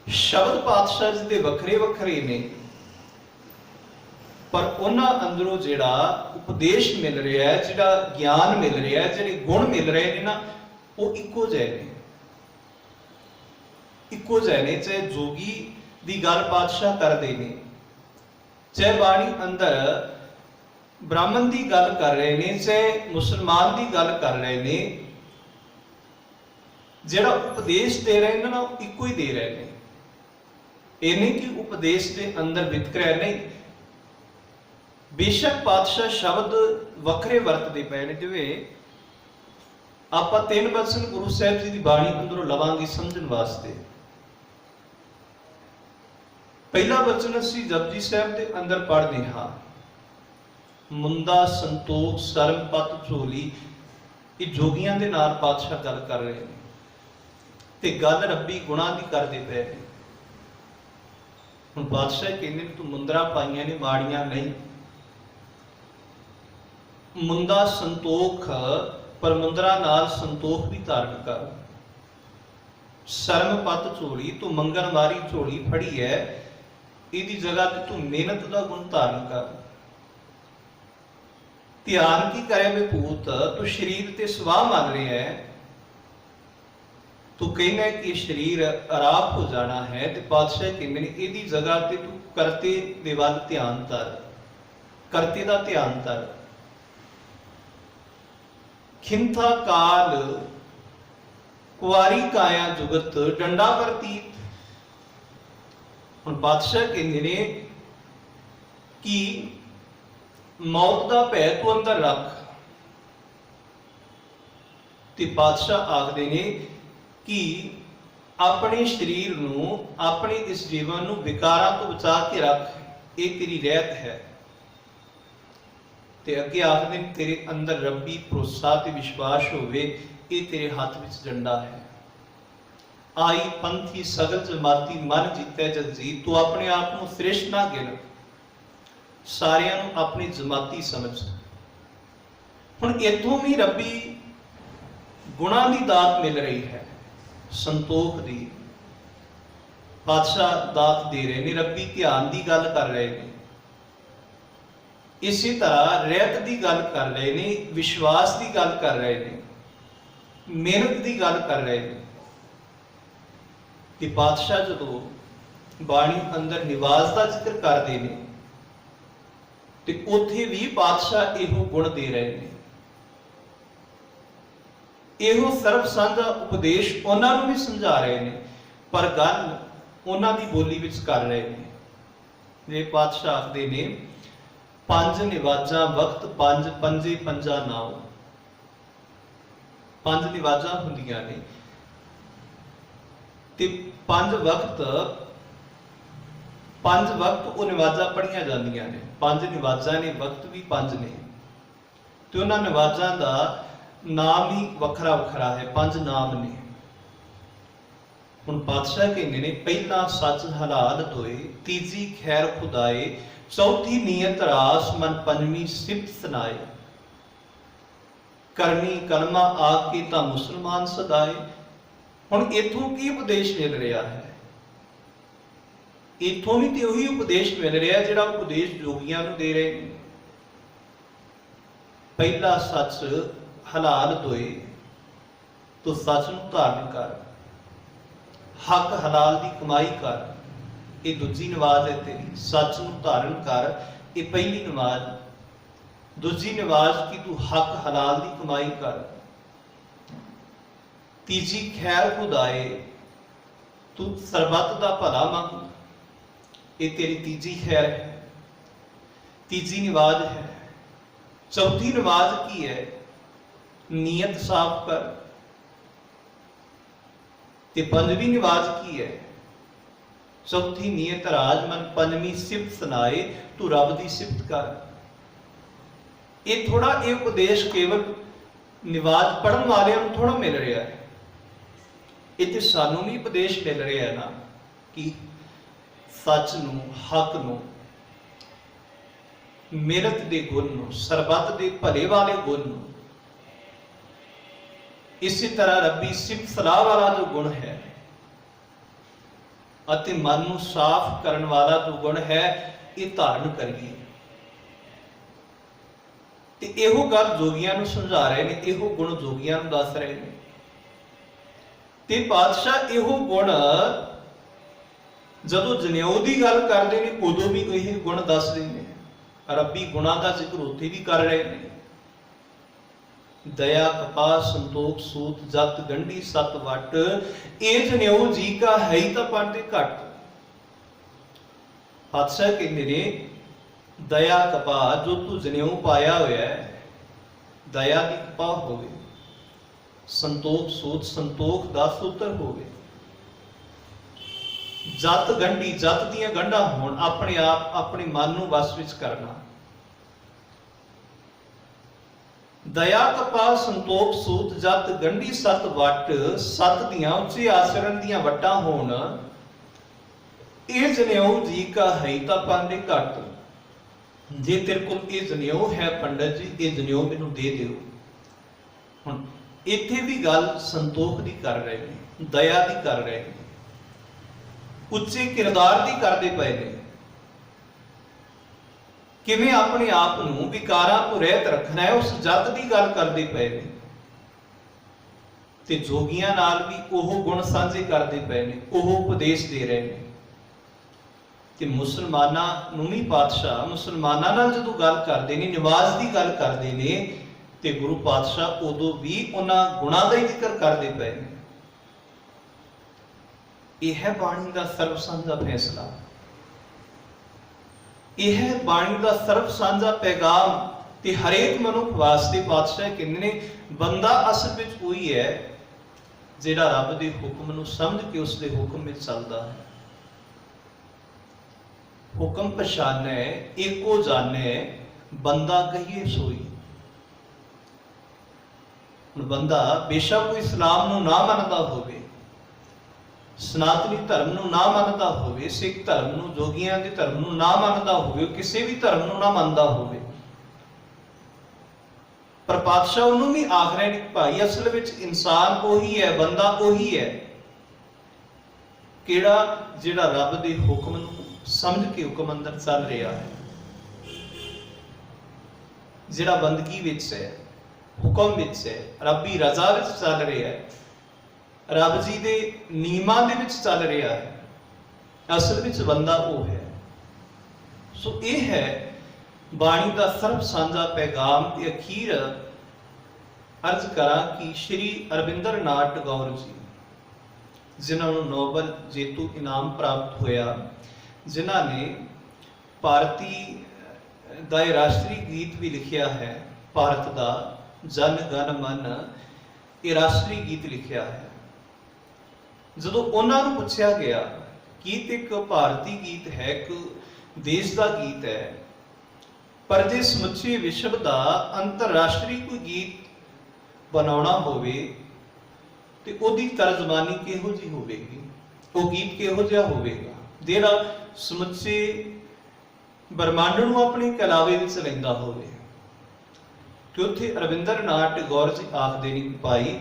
शब्द पातशाह जी दे वखरे वखरे ने, पर उन्हां अंदरों जिहड़ा उपदेश मिल रहा है, जिहड़ा ज्ञान मिल रहा है, जिहड़े गुण मिल रहे हैं ना, वो इक्को जिहे ने, इक्को जिहे ने। चाहे जोगी दी गल पातशाह करदे ने, चाहे बाणी अंदर ब्राह्मण की गल कर रहे हैं, चाहे मुसलमान की गल कर रहे हैं, जिहड़ा उपदेश दे रहे हैं ना, इक्को ही दे रहे हैं। ये नहीं कि उपदेश के अंदर वितकरा नहीं। बेशक पातशाह शब्द वखरे वरतते पे ने, जिवें आपां 3 वचन गुरु साहब जी की बाणी अंदरों लवांगे समझण वास्ते। पहला वचन असी जपजी साहब के अंदर पढ़ते हाँ, मुंदा संतोख शर्म पत झोली। ये जोगियां दे नाल पातशाह गल कर रहे हैं। ਤੇ ਗੱਲ ਰੱਬੀ ਗੁਣਾ ਦੀ ਕਰਦੇ ਪਏ ਨੇ। ਹੁਣ ਬਾਦਸ਼ਾਹ ਕਹਿੰਦੇ ਨੇ ਤੂੰ ਮੁੰਦਰਾ ਪਾਈਆਂ ਨੇ ਮਾੜੀਆਂ ਨਹੀਂ, ਮੁੰਦਾ ਸੰਤੋਖ, ਪਰ ਮੁੰਦਰਾ ਨਾਲ ਸੰਤੋਖ ਵੀ ਧਾਰਨ ਕਰ। ਸ਼ਰਮ ਪੱਤ ਝੋਲੀ ਤੂੰ ਮੰਗਣ ਵਾਲੀ ਝੋਲੀ ਫੜੀ ਹੈ, ਇਹਦੀ ਜਗ੍ਹਾ ਤੇ ਤੂੰ ਮਿਹਨਤ ਦਾ ਗੁਣ ਧਾਰਨ ਕਰ। ਧਿਆਨ ਕੀ ਕਰੇ ਵੇ ਭੂਤ, ਤੂੰ ਸਰੀਰ ਤੇ ਸਵਾਹ ਮੰਨ ਰਿਹਾ ਹੈ, ਤੂੰ ਕਹਿੰਦਾ ਕਿ ਸਰੀਰ ਆਰਾਮ ਹੋ ਜਾਣਾ ਹੈ, ਤੇ ਪਾਤਸ਼ਾਹ ਕਹਿੰਦੇ ਨੇ ਇਹਦੀ ਜਗ੍ਹਾ ਤੇ ਤੂੰ ਕਰਤੇ ਦੇ ਵੱਲ ਧਿਆਨ ਧਰ, ਕਰਤੇ ਦਾ ਧਿਆਨ ਧਰ। ਖਿੰਥਾ ਕਾਲ ਕੁਆਰੀ ਕਾਇਆ ਜੁਗਤ ਡੰਡਾ ਵਰਤੀਤ। ਹੁਣ ਬਾਦਸ਼ਾਹ ਕਹਿੰਦੇ ਨੇ ਕਿ ਮੌਤ ਦਾ ਭੈ ਤੂੰ ਅੰਦਰ ਰੱਖ, ਤੇ ਬਾਦਸ਼ਾਹ ਆਖਦੇ ਨੇ ਕਿ ਆਪਣੇ ਸਰੀਰ ਨੂੰ, ਆਪਣੇ ਇਸ ਜੀਵਨ ਨੂੰ ਵਿਕਾਰਾਂ ਤੋਂ ਬਚਾ ਕੇ ਰੱਖ, ਇਹ ਤੇਰੀ ਰਹਿਤ ਹੈ। ਤੇ ਅੱਗੇ ਆਖਦੇ ਨੇ ਤੇਰੇ ਅੰਦਰ ਰੱਬੀ ਭਰੋਸਾ ਤੇ ਵਿਸ਼ਵਾਸ ਹੋਵੇ, ਇਹ ਤੇਰੇ ਹੱਥ ਵਿੱਚ ਡੰਡਾ ਹੈ। ਆਈ ਪੰਥੀ ਸਗਲ ਜਮਾਤੀ ਮਨ ਜਿੱਤੈ ਜਗਜੀਤ, ਤੂੰ ਆਪਣੇ ਆਪ ਨੂੰ ਸ੍ਰੇਸ਼ਟ ਨਾ ਗਿਣ, ਸਾਰਿਆਂ ਨੂੰ ਆਪਣੀ ਜਮਾਤੀ ਸਮਝ। ਹੁਣ ਇੱਥੋਂ ਵੀ ਰੱਬੀ ਗੁਣਾਂ ਦੀ ਦਾਤ ਮਿਲ ਰਹੀ ਹੈ, ਸੰਤੋਖ ਦੀ। ਬਾਦਸ਼ਾਹ ਦਾਤ ਦੇ ਰਹੇ ਨੇ, ਰੱਬੀ ਧਿਆਨ ਦੀ ਗੱਲ ਕਰ ਰਹੇ ਨੇ, ਇਸੇ ਤਰ੍ਹਾਂ ਰਹਿਤ ਦੀ ਗੱਲ ਕਰ ਰਹੇ ਨੇ, ਵਿਸ਼ਵਾਸ ਦੀ ਗੱਲ ਕਰ ਰਹੇ ਨੇ, ਮਿਹਨਤ ਦੀ ਗੱਲ ਕਰ ਰਹੇ ਨੇ। ਕਿ ਬਾਦਸ਼ਾਹ ਜਦੋਂ ਬਾਣੀ ਅੰਦਰ ਨਿਵਾਸ ਦਾ ਜ਼ਿਕਰ ਕਰਦੇ ਨੇ, ਤੇ ਉੱਥੇ ਵੀ ਬਾਦਸ਼ਾਹ ਇਹੋ ਗੁਣ ਦੇ ਰਹੇ ਨੇ। ਇਹੋ ਸਰਬ ਸਾਂਝਾ ਉਪਦੇਸ਼ ਉਹਨਾਂ ਨੂੰ ਵੀ ਸਮਝਾ ਰਹੇ ਨੇ, ਪਰ ਗੱਲ ਉਹਨਾਂ ਦੀ ਬੋਲੀ ਵਿੱਚ ਕਰ ਰਹੇ ਨੇ। ਜੇ ਬਾਦਸ਼ਾਹ ਆਖਦੇ ਨੇ ਪੰਜ ਨਿਵਾਜਾਂ ਵਕਤ ਪੰਜ, ਪੰਜੇ ਪੰਜਾ ਨਾਉ। ਪੰਜ ਨਿਵਾਜਾਂ ਹੁੰਦੀਆਂ ਨੇ, ਤੇ ਪੰਜ ਵਕਤ ਉਹ ਨਿਵਾਜਾਂ ਪੜ੍ਹੀਆਂ ਜਾਂਦੀਆਂ ਨੇ। ਪੰਜ ਨਿਵਾਜਾਂ ਨੇ, ਵਕਤ ਵੀ ਪੰਜ ਨੇ, ਤੇ ਉਹਨਾਂ ਨਿਵਾਜਾਂ ਦਾ ਨਾਮ ਹੀ ਵੱਖਰਾ ਵੱਖਰਾ ਹੈ, ਪੰਜ ਨਾਮ ਨੇ। ਹੁਣ ਬਾਦਸ਼ਾਹ ਕਹਿੰਦੇ ਨੇ ਪਹਿਲਾ ਸੱਚ ਹਲਾਲ ਦੋਏ, ਤੀਜੀ ਖੈਰ ਖੁਦਾਏ, ਚੌਥੀ ਨੀਅਤ ਰਾਸ, ਮਨ ਪੰਜਵੀਂ ਸਿਫਤ ਸੁਨਾਏ। ਕਰਨੀ ਕਲਮਾ ਆ ਕੇ ਤਾਂ ਮੁਸਲਮਾਨ ਸਦਾਏ। ਹੁਣ ਇਥੋਂ ਕੀ ਉਪਦੇਸ਼ ਮਿਲ ਰਿਹਾ ਹੈ? ਇਥੋਂ ਵੀ ਤੇ ਉਹੀ ਉਪਦੇਸ਼ ਮਿਲ ਰਿਹਾ ਜਿਹੜਾ ਉਪਦੇਸ਼ ਜੋਗੀਆਂ ਨੂੰ ਦੇ ਰਹੇ ਨੇ। ਪਹਿਲਾ ਸੱਚ ਹਲਾਲ ਦੋਏ, ਤੂੰ ਸੱਚ ਨੂੰ ਧਾਰਨ ਕਰ, ਹੱਕ ਹਲਾਲ ਦੀ ਕਮਾਈ ਕਰ, ਇਹ ਦੂਜੀ ਨਵਾਜ਼ ਹੈ ਤੇਰੀ। ਸੱਚ ਨੂੰ ਧਾਰਨ ਕਰ, ਇਹ ਪਹਿਲੀ ਨਵਾਜ਼। ਦੂਜੀ ਨਵਾਜ਼ ਕਿ ਤੂੰ ਹੱਕ ਹਲਾਲ ਦੀ ਕਮਾਈ ਕਰ। ਤੀਜੀ ਖੈਰ ਖੁਦਾਏ, ਤੂੰ ਸਰਬੱਤ ਦਾ ਭਲਾ ਮੰਗ, ਇਹ ਤੇਰੀ ਤੀਜੀ ਖੈਰ ਹੈ, ਤੀਜੀ ਨਵਾਜ਼ ਹੈ। ਚੌਥੀ ਨਵਾਜ਼ ਕੀ ਹੈ? ਨੀਅਤ ਸਾਫ਼ ਕਰ। ਤੇ ਪੰਜਵੀਂ ਨਵਾਜ਼ ਕੀ ਹੈ? ਚੌਥੀ ਨੀਅਤ ਰਾਜ, ਮਨ ਪੰਜਵੀਂ ਸਿਫਤ ਸੁਨਾਏ, ਤੂੰ ਰੱਬ ਦੀ ਸਿਫਤ ਕਰ। ਇਹ ਥੋੜਾ ਇਹ ਉਪਦੇਸ਼ ਕੇਵਲ ਨਿਵਾਜ ਪੜਨ ਵਾਲਿਆਂ ਨੂੰ ਥੋੜਾ ਮਿਲ ਰਿਹਾ ਹੈ, ਇਹ ਤੇ ਸਾਨੂੰ ਵੀ ਉਪਦੇਸ਼ ਮਿਲ ਰਿਹਾ ਹੈ ਨਾ, ਕਿ ਸੱਚ ਨੂੰ, ਹੱਕ ਨੂੰ, ਮਿਹਨਤ ਦੇ ਗੁਣ ਨੂੰ, ਸਰਬੱਤ ਦੇ ਭਲੇ ਵਾਲੇ ਗੁਣ ਨੂੰ। ਇਸੇ ਤਰ੍ਹਾਂ ਰੱਬੀ ਸਿਫਤ ਸਲਾਹ ਵਾਲਾ ਜੋ ਗੁਣ ਹੈ ਅਤੇ ਮਨ ਨੂੰ ਸਾਫ਼ ਕਰਨ ਵਾਲਾ ਜੋ ਗੁਣ ਹੈ, ਇਹ ਧਾਰਨ ਕਰੀਏ। ਤੇ ਇਹੋ ਗੱਲ ਜੋਗੀਆਂ ਨੂੰ ਸਮਝਾ ਰਹੇ ਨੇ, ਇਹੋ ਗੁਣ ਜੋਗੀਆਂ ਨੂੰ ਦੱਸ ਰਹੇ ਨੇ। ਤੇ ਪਾਤਸ਼ਾਹ ਇਹੋ ਗੁਣ ਜਦੋਂ ਜਨੇਊ ਦੀ ਗੱਲ ਕਰਦੇ ਨੇ, ਉਦੋਂ ਵੀ ਇਹ ਗੁਣ ਦੱਸਦੇ ਨੇ। ਰੱਬੀ ਗੁਣਾਂ ਦਾ ਜ਼ਿਕਰ ਉੱਥੇ ਵੀ ਕਰ ਰਹੇ ਨੇ। ਦਇਆ ਕਪਾਹ ਸੰਤੋਖ ਸੂਤ ਜਤ ਗੰਢੀ ਸਤ ਵਟ, ਇਹ ਜਨੇਊ ਜੀ ਕਾ ਹੈ ਹੀ ਤਾਂ ਪੜਦੇ ਘੱਟ। ਪਾਤਸ਼ਾਹ ਕਹਿੰਦੇ ਨੇ ਦਇਆ ਕਪਾਹ, ਜੋ ਤੂੰ ਜਨੇਊ ਪਾਇਆ ਹੋਇਆ ਹੈ, ਦਇਆ ਦੀ ਕਪਾਹ ਹੋਵੇ। ਸੰਤੋਖ ਸੂਤ, ਸੰਤੋਖ ਦਾ ਸੂਤਰ ਹੋਵੇ। ਜਤ ਗੰਢੀ, ਜਤ ਦੀਆਂ ਗੰਢਾਂ ਹੋਣ, ਆਪਣੇ ਆਪ ਆਪਣੇ ਮਨ ਨੂੰ ਵਸ ਵਿੱਚ ਕਰਨਾ। दया कपा संतोख सूत जत गंढी सत वट सत दियां उच्चे आचरण दियां वट्टां होण ਇਹ ਜਨੇਊ जी का है ਤਾਂ ਪਾਂਦੇ ਘੱਟ ਜੇ ਤੇਰੇ ਕੋਲ ਇਹ ਜਨੇਊ ਹੈ ਪੰਡਤ ਜੀ ਇਹ ਜਨੇਊ ਮੈਨੂੰ ਦੇ ਦਿਓ। ਹੁਣ ਇੱਥੇ ਵੀ ਗੱਲ ਸੰਤੋਖ ਦੀ ਕਰ ਰਹੇ ਨੇ, ਦਇਆ ਦੀ ਕਰ ਰਹੇ ਨੇ, ਉੱਚੇ ਕਿਰਦਾਰ ਦੀ ਕਰਦੇ ਪਏ ਨੇ। ਕਿਵੇਂ ਆਪਣੇ ਆਪ ਨੂੰ ਵਿਕਾਰਾਂ ਤੋਂ ਰਹਿਤ ਰੱਖਣਾ ਹੈ ਉਸ ਜੱਤ ਦੀ ਗੱਲ ਕਰਦੇ ਪਏ ਨੇ ਤੇ ਜੋਗੀਆਂ ਨਾਲ ਵੀ ਉਹ ਗੁਣ ਸਾਂਝੇ ਕਰਦੇ ਪਏ ਨੇ, ਉਹ ਉਪਦੇਸ਼ ਦੇ ਰਹੇ ਨੇ। ਤੇ ਮੁਸਲਮਾਨਾਂ ਨੂੰ ਵੀ ਪਾਤਸ਼ਾਹ ਮੁਸਲਮਾਨਾਂ ਨਾਲ ਜਦੋਂ ਗੱਲ ਕਰਦੇ ਨੇ, ਨਿਵਾਜ਼ ਦੀ ਗੱਲ ਕਰਦੇ ਨੇ ਤੇ ਗੁਰੂ ਪਾਤਸ਼ਾਹ ਉਦੋਂ ਵੀ ਉਹਨਾਂ ਗੁਣਾਂ ਦਾ ਹੀ ਜ਼ਿਕਰ ਕਰਦੇ ਪਏ ਨੇ। ਇਹ ਹੈ ਬਾਣੀ ਦਾ ਸਰਬ ਸਾਂਝਾ ਫੈਸਲਾ, ਇਹ ਹੈ ਬਾਣੀ ਦਾ ਸਰਬ ਸਾਂਝਾ ਪੈਗਾਮ ਤੇ ਹਰੇਕ ਮਨੁੱਖ ਵਾਸਤੇ ਪਾਤਸ਼ਾਹ ਕਹਿੰਦੇ ਨੇ ਬੰਦਾ ਅਸਲ ਵਿੱਚ ਉਹੀ ਹੈ ਜਿਹੜਾ ਰੱਬ ਦੇ ਹੁਕਮ ਨੂੰ ਸਮਝ ਕੇ ਉਸ ਦੇ ਹੁਕਮ ਵਿੱਚ ਚੱਲਦਾ ਹੈ। ਹੁਕਮ ਪਛਾਨੈ ਏਕੋ ਜਾਣੈ ਬੰਦਾ ਕਹੀਏ ਸੋਈ। ਹੁਣ ਬੰਦਾ ਬੇਸ਼ੱਕ ਕੋਈ ਇਸਲਾਮ ਨੂੰ ਨਾ ਮੰਨਦਾ ਹੋਵੇ, ਸਨਾਤਨੀ ਧਰਮ ਨੂੰ ਨਾ ਮੰਨਦਾ ਹੋਵੇ, ਸਿੱਖ ਧਰਮ ਨੂੰ, ਜੋਗੀਆਂ ਦੇ ਧਰਮ ਨੂੰ ਨਾ ਮੰਨਦਾ ਹੋਵੇ, ਕਿਸੇ ਵੀ ਧਰਮ ਨੂੰ ਨਾ ਮੰਨਦਾ ਹੋਵੇ, ਪਰ ਪਾਤਸ਼ਾਹ ਉਹਨੂੰ ਵੀ ਆਖ ਰਹੇ ਨੇ ਕਿ ਭਾਈ ਅਸਲ ਵਿੱਚ ਇਨਸਾਨ ਉਹੀ ਹੈ, ਬੰਦਾ ਉਹੀ ਹੈ ਕਿਹੜਾ ਜਿਹੜਾ ਰੱਬ ਦੇ ਹੁਕਮ ਨੂੰ ਸਮਝ ਕੇ ਹੁਕਮ ਅੰਦਰ ਚੱਲ ਰਿਹਾ ਹੈ, ਜਿਹੜਾ ਬੰਦਗੀ ਵਿੱਚ ਹੈ, ਹੁਕਮ ਵਿੱਚ ਹੈ, ਰੱਬੀ ਰਜ਼ਾ ਵਿੱਚ ਚੱਲ ਰਿਹਾ ਹੈ, ਰੱਬ ਜੀ ਦੇ ਨਿਯਮਾਂ ਦੇ ਵਿੱਚ ਚੱਲ ਰਿਹਾ ਹੈ। ਅਸਲ ਵਿੱਚ ਬੰਦਾ ਉਹ ਹੈ। ਸੋ ਇਹ ਹੈ ਬਾਣੀ ਦਾ ਸਰਬ ਸਾਂਝਾ ਪੈਗਾਮ। ਤੇ ਅਖੀਰ ਅਰਜ਼ ਕਰਾਂ ਕਿ ਸ਼੍ਰੀ ਅਰਵਿੰਦਰ ਨਾਥ ਟੈਗੋਰ ਜੀ ਜਿਨ੍ਹਾਂ ਨੂੰ ਨੋਬਲ ਜੇਤੂ ਇਨਾਮ ਪ੍ਰਾਪਤ ਹੋਇਆ, ਜਿਨ੍ਹਾਂ ਨੇ ਭਾਰਤੀ ਦਾ ਇਹ ਰਾਸ਼ਟਰੀ ਗੀਤ ਵੀ ਲਿਖਿਆ ਹੈ, ਭਾਰਤ ਦਾ ਜਨ ਗਨ ਮਨ ਇਹ ਰਾਸ਼ਟਰੀ ਗੀਤ ਲਿਖਿਆ ਹੈ। ਜਦੋਂ ਉਹਨਾਂ ਨੂੰ ਪੁੱਛਿਆ ਗਿਆ ਗੀਤ ਇੱਕ ਭਾਰਤੀ ਗੀਤ ਹੈ, ਇੱਕ ਦੇਸ਼ ਦਾ ਗੀਤ ਹੈ, ਪਰ ਜੇ ਸਮੁੱਚੇ ਵਿਸ਼ਵ ਦਾ ਅੰਤਰਰਾਸ਼ਟਰੀ ਕੋਈ ਗੀਤ ਬਣਾਉਣਾ ਹੋਵੇ ਤੇ ਉਹਦੀ ਤਰਜਮਾਨੀ ਕਿਹੋ ਜਿਹੀ ਹੋਵੇਗੀ, ਉਹ ਗੀਤ ਕਿਹੋ ਜਿਹਾ ਹੋਵੇਗਾ ਜਿਹੜਾ ਸਮੁੱਚੇ ਬ੍ਰਹਮੰਡ ਨੂੰ ਆਪਣੇ ਕਲਾਵੇ ਵਿੱਚ ਲੈਂਦਾ ਹੋਵੇ। ਤੇ ਉੱਥੇ ਅਰਵਿੰਦਰ ਨਾਥ ਟੈਗੋਰ ਜੀ ਆਖਦੇ ਨੇ ਭਾਈ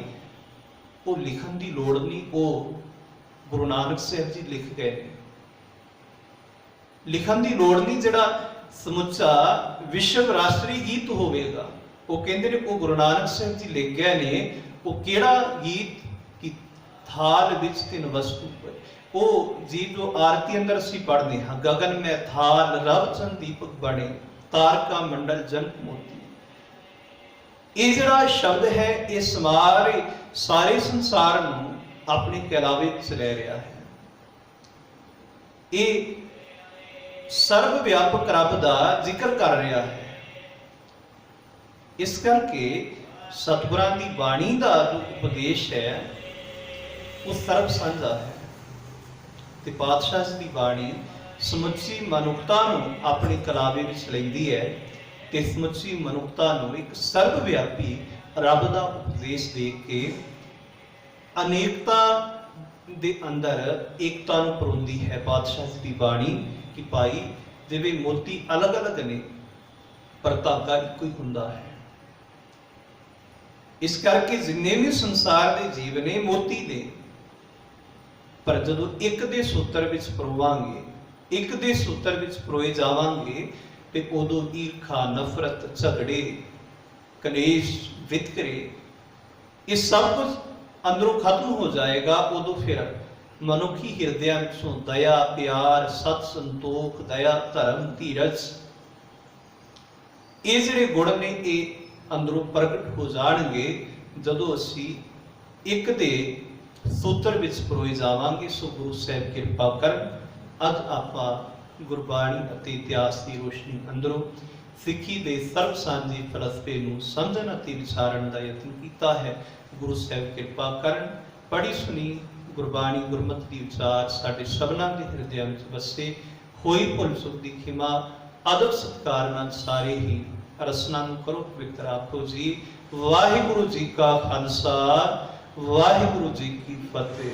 ਉਹ ਲਿਖਣ ਦੀ ਲੋੜ ਨਹੀਂ, ਉਹ ਗੁਰੂ ਨਾਨਕ ਸਾਹਿਬ ਜੀ ਲਿਖ ਗਏ ਨੇ। ਲਿਖਣ ਦੀ ਲੋੜ ਨਹੀਂ ਜਿਹੜਾ ਸਮੁੱਚਾ ਵਿਸ਼ਵ ਰਾਸ਼ਟਰੀ ਗੀਤ ਹੋਵੇਗਾ। ਉਹ ਕਹਿੰਦੇ ਨੇ ਉਹ ਗੁਰੂ ਨਾਨਕ ਸਾਹਿਬ ਜੀ ਲਿਖ ਗਏ ਨੇ। ਉਹ ਕਿਹੜਾ ਗੀਤ ਕਿ ਥਾਲ ਵਿੱਚ ਤਿੰਨ ਵਸਤੂ ਪਏ। ਉਹ ਜੀ ਜੋ ਆਰਤੀ ਅੰਦਰ ਅਸੀਂ ਪੜ੍ਹਦੇ ਹਾਂ, ਗगन में थाल रव चंद दीपक बने तारका मंडल जंक मोती। ਇਹ ਜਿਹੜਾ ਸ਼ਬਦ ਹੈ ਇਹ ਸਾਰੇ ਸੰਸਾਰ ਨੂੰ ਆਪਣੇ ਕਲਾਵੇ ਵਿੱਚ ਲੈ ਰਿਹਾ ਹੈ। ਇਹ ਸਰਵ ਵਿਆਪਕ ਰੱਬ ਦਾ ਜ਼ਿਕਰ ਕਰ ਰਿਹਾ ਹੈ। ਇਸ ਕਰਕੇ ਸਤਿਗੁਰਾਂ ਦੀ ਬਾਣੀ ਦਾ ਜੋ ਉਪਦੇਸ਼ ਹੈ ਉਹ ਸਰਬ ਸਾਂਝਾ ਹੈ ਤੇ ਪਾਤਸ਼ਾਹ ਜੀ ਦੀ ਬਾਣੀ ਸਮੁੱਚੀ ਮਨੁੱਖਤਾ ਨੂੰ ਆਪਣੇ ਕਲਾਵੇ ਵਿੱਚ ਲੈਂਦੀ ਹੈ ਤੇ ਸਮੁੱਚੀ ਮਨੁੱਖਤਾ ਨੂੰ ਇੱਕ ਸਰਬ ਵਿਆਪੀ ਰੱਬ ਦਾ ਉਪਦੇਸ਼ ਦੇ ਕੇ ਅਨੇਕਤਾ ਦੇ ਅੰਦਰ ਏਕਤਾ ਨੂੰ ਪਰੋਂਦੀ ਹੈ। ਪਾਤਸ਼ਾਹ ਜੀ ਦੀ ਬਾਣੀ ਕਿ ਭਾਈ ਜਿਵੇਂ ਮੋਤੀ ਅਲੱਗ-ਅਲੱਗ ਨੇ ਪਰ ਧਾਗਾ ਇੱਕੋ ਹੀ ਹੁੰਦਾ ਹੈ। ਇਸ ਕਰਕੇ ਜਿੰਨੇ ਵੀ ਸੰਸਾਰ ਦੇ ਜੀਵ ਨੇ ਮੋਤੀ ਨੇ, ਪਰ ਜਦੋਂ ਇੱਕ ਦੇ ਸੂਤਰ ਵਿੱਚ ਪਰੋਵਾਂਗੇ, ਇੱਕ ਦੇ ਸੂਤਰ ਵਿੱਚ ਪਰੋਏ ਜਾਵਾਂਗੇ ਤੇ ਉਦੋਂ ਈਰਖਾ, ਨਫ਼ਰਤ, ਝਗੜੇ, ਕਲੇਸ਼, ਵਿਤਕਰੇ ਇਹ ਸਭ ਕੁਝ ਅੰਦਰੋਂ ਖਤਮ ਹੋ ਜਾਏਗਾ। ਉਦੋਂ ਫਿਰ ਮਨੁੱਖੀ ਹਿਰਦਿਆਂ ਵਿੱਚੋਂ ਦਇਆ, ਪਿਆਰ, ਸਤ, ਸੰਤੋਖ, ਦਇਆ, ਧਰਮ, ਧੀਰਜ ਇਹ ਜਿਹੜੇ ਗੁਣ ਨੇ ਇਹ ਅੰਦਰੋਂ ਪ੍ਰਗਟ ਹੋ ਜਾਣਗੇ ਜਦੋਂ ਅਸੀਂ ਇੱਕ ਦੇ ਸੂਤਰ ਵਿੱਚ ਪਰੋਏ ਜਾਵਾਂਗੇ। ਸੋ ਗੁਰੂ ਸਾਹਿਬ ਕਿਰਪਾ ਕਰਨ ਅੱਜ ਆਪਾਂ ਗੁਰਬਾਣੀ ਅਤੇ ਇਤਿਹਾਸ ਦੀ ਰੋਸ਼ਨੀ ਅੰਦਰੋਂ ਸਿੱਖੀ ਦੇ ਸਰਬ ਸਾਂਝੇ ਫਲਸਫੇ ਨੂੰ ਸਮਝਣ ਅਤੇ ਵਿਚਾਰਨ ਦਾ ਯਤਨ ਕੀਤਾ ਹੈ। ਗੁਰੂ ਸਾਹਿਬ ਕਿਰਪਾ ਕਰਨ ਪੜ੍ਹੀ ਸੁਣੀ ਗੁਰਬਾਣੀ ਗੁਰਮਤਿ ਦੀ ਉਚਾਰ ਸਾਡੇ ਸਭਨਾਂ ਦੇ ਹਿਰਦਿਆਂ ਵਿੱਚ ਵਸੇ। ਹੋਈ ਭੁੱਲ ਚੁੱਕ ਦੀ ਖਿਮਾ ਅਦਬ ਸਤਿਕਾਰ ਨਾਲ ਸਾਰੇ ਹੀ ਰਸਨਾ ਨੂੰ ਕਰੋ ਪਵਿੱਤਰ ਆਪੋ ਜੀ। वाहिगुरु जी का खालसा वाहिगुरु जी की फतेह।